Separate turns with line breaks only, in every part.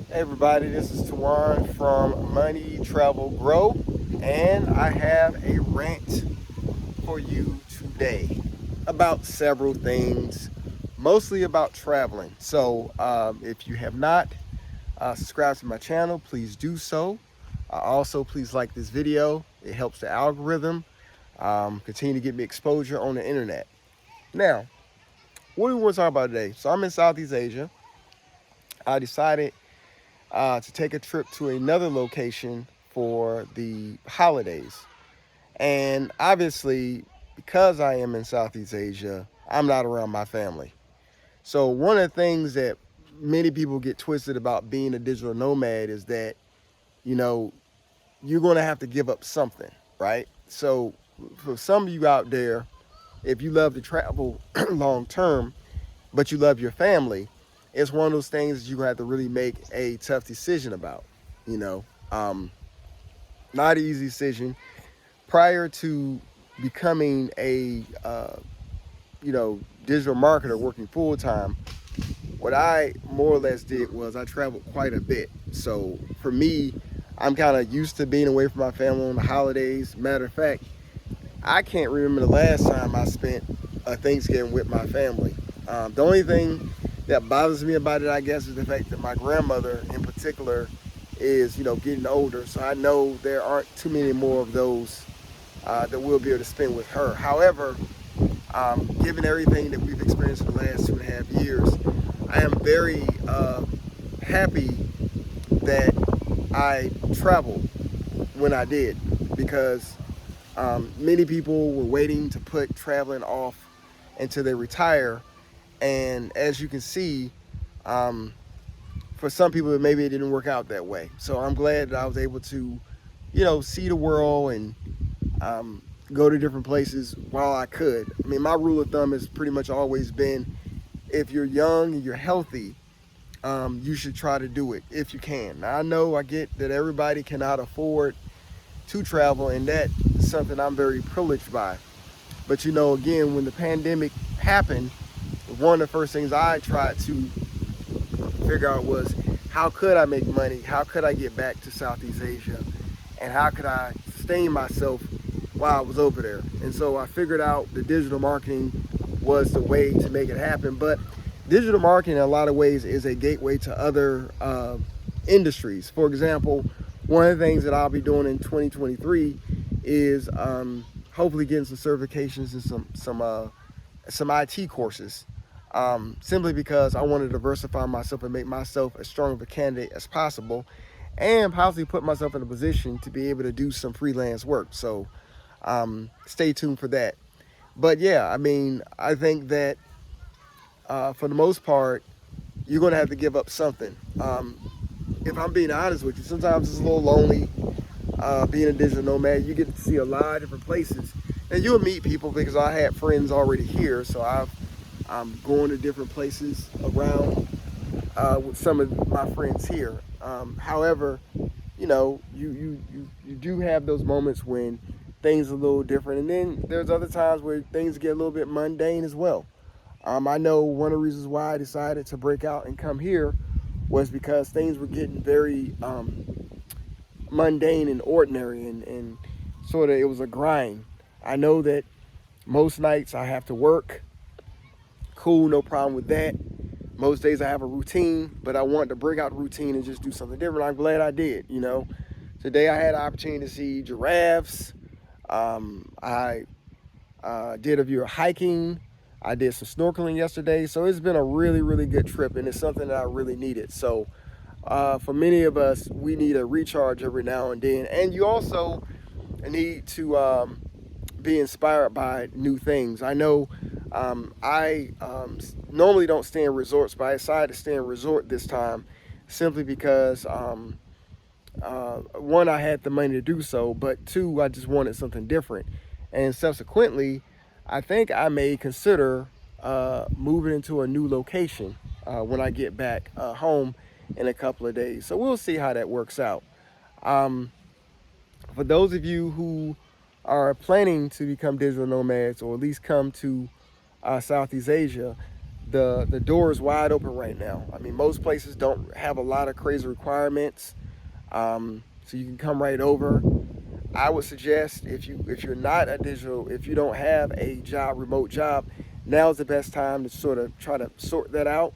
Hey everybody, this is Tawan from Money Travel Grow, and I have a rant for you today about several things, mostly about traveling. So, if you have not subscribed to my channel, please do so. Also, please like this video, it helps the algorithm continue to get me exposure on the internet. Now, what do we want to talk about today? So, I'm in Southeast Asia. I decided to take a trip to another location for the holidays. And obviously, because I am in Southeast Asia, I'm not around my family. So, one of the things that many people get twisted about being a digital nomad is that, you know, you're going to have to give up something, right? So, for some of you out there, if you love to travel long term, but you love your family, it's one of those things that you have to really make a tough decision about. You know, um, not an easy decision. Prior to becoming a digital marketer working full time, what I more or less did was I traveled quite a bit. So for me, I'm kind of used to being away from my family on the holidays. Matter of fact, I can't remember the last time I spent a Thanksgiving with my family. The only thing that bothers me about it, I guess, is the fact that my grandmother, in particular, is getting older. So I know there aren't too many more of those that we'll be able to spend with her. However, given everything that we've experienced in the last 2.5 years, I am very happy that I traveled when I did because many people were waiting to put traveling off until they retire. And as you can see, um, for some people, maybe it didn't work out that way. So I'm glad that I was able to, see the world and go to different places while I could. I mean, my rule of thumb has pretty much always been if you're young and you're healthy, you should try to do it if you can. Now, I know I get that everybody cannot afford to travel, and that is something I'm very privileged by. But again, when the pandemic happened, one of the first things I tried to figure out was how could I make money? How could I get back to Southeast Asia? And how could I sustain myself while I was over there? And so I figured out the digital marketing was the way to make it happen. But digital marketing, in a lot of ways, is a gateway to other industries. For example, one of the things that I'll be doing in 2023 is hopefully getting some certifications and some IT courses. Simply because I want to diversify myself and make myself as strong of a candidate as possible, and possibly put myself in a position to be able to do some freelance work. So stay tuned for that. But yeah, I mean, I think that for the most part, you're going to have to give up something. If I'm being honest with you, sometimes it's a little lonely being a digital nomad. You get to see a lot of different places, and you'll meet people because I had friends already here. So I'm going to different places around with some of my friends here. However, you do have those moments when things are a little different, and then there's other times where things get a little bit mundane as well. I know one of the reasons why I decided to break out and come here was because things were getting very mundane and ordinary, and sort of it was a grind. I know that most nights I have to work. Cool, no problem with that. Most days I have a routine, but I want to break out the routine and just do something different. I'm glad I did. Today I had the opportunity to see giraffes. I did a view of hiking. I did some snorkeling yesterday. So it's been a really, really good trip, and it's something that I really needed. So for many of us, we need a recharge every now and then. And you also need to be inspired by new things. I know I normally don't stay in resorts, but I decided to stay in a resort this time simply because one, I had the money to do so, but two, I just wanted something different. And subsequently, I think I may consider moving into a new location when I get back home in a couple of days. So we'll see how that works out. Um, for those of you who are planning to become digital nomads or at least come to Southeast Asia, the door is wide open right now. I mean, most places don't have a lot of crazy requirements, so you can come right over. I would suggest if you're not a digital, if you don't have a job, remote job, now is the best time to sort of try to sort that out.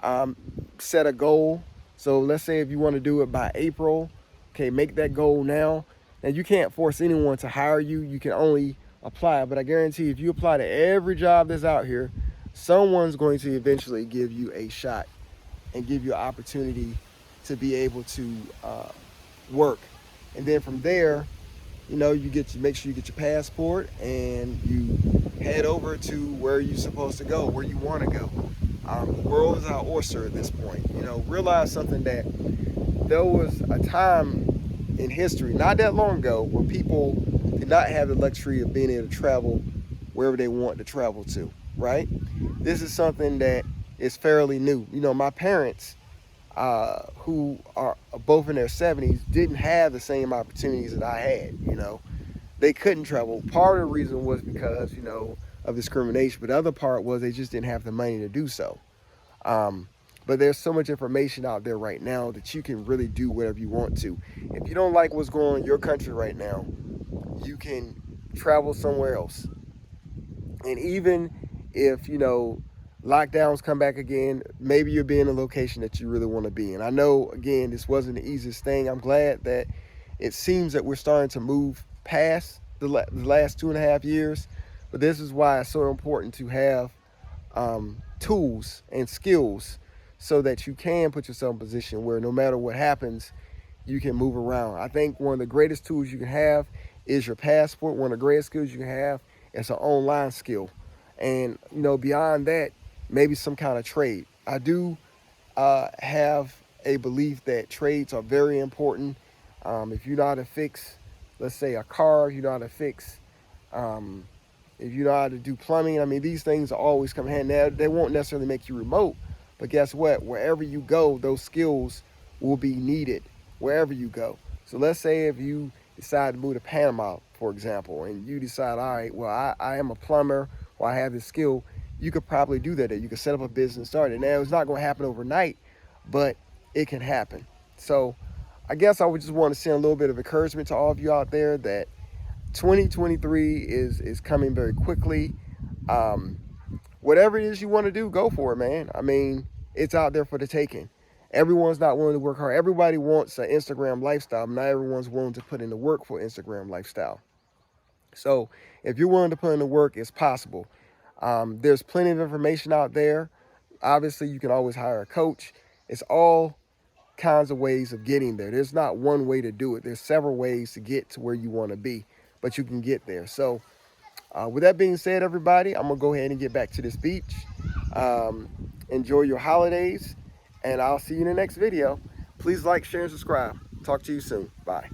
Um, Set a goal. So let's say if you want to do it by April, okay, make that goal now. And you can't force anyone to hire you. You can only apply. But I guarantee if you apply to every job that's out here, someone's going to eventually give you a shot and give you an opportunity to be able to work. And then from there, you know, you get to make sure you get your passport and you head over to where you're supposed to go, where you want to go. The world is our oyster at this point. You know, realize something, that there was a time in history, not that long ago, where people did not have the luxury of being able to travel wherever they want to travel to, right? This is something that is fairly new. You know, my parents, who are both in their 70s, didn't have the same opportunities that I had. You know, they couldn't travel. Part of the reason was because, you know, of discrimination, but the other part was they just didn't have the money to do so. But there's so much information out there right now that you can really do whatever you want to. If you don't like what's going on in your country right now, you can travel somewhere else. And even if, you know, lockdowns come back again, maybe you'll be in a location that you really want to be in. I know, again, this wasn't the easiest thing. I'm glad that it seems that we're starting to move past the last 2.5 years. But this is why it's so important to have tools and skills so that you can put yourself in a position where no matter what happens, you can move around. I think one of the greatest tools you can have is your passport. One of the greatest skills you can have is an online skill. And, you know, beyond that, maybe some kind of trade. I do have a belief that trades are very important. If you know how to fix, let's say, a car, you know how to fix, if you know how to do plumbing, I mean, these things always come in hand. Now, they won't necessarily make you remote, but guess what? Wherever you go, those skills will be needed wherever you go. So let's say if you decide to move to Panama, for example, and you decide, all right, well, I am a plumber, or I have this skill, you could probably do that. You could set up a business, start it. Now, it's not going to happen overnight, but it can happen. So I guess I would just want to send a little bit of encouragement to all of you out there that 2023 is coming very quickly. Whatever it is you want to do, go for it, man. I mean, it's out there for the taking. Everyone's not willing to work hard. Everybody wants an Instagram lifestyle, but not everyone's willing to put in the work for Instagram lifestyle. So if you're willing to put in the work, it's possible. There's plenty of information out there. Obviously, you can always hire a coach. It's all kinds of ways of getting there. There's not one way to do it. There's several ways to get to where you want to be, but you can get there. So with that being said, everybody, I'm going to go ahead and get back to this beach. Enjoy your holidays, and I'll see you in the next video. Please like, share, and subscribe. Talk to you soon. Bye.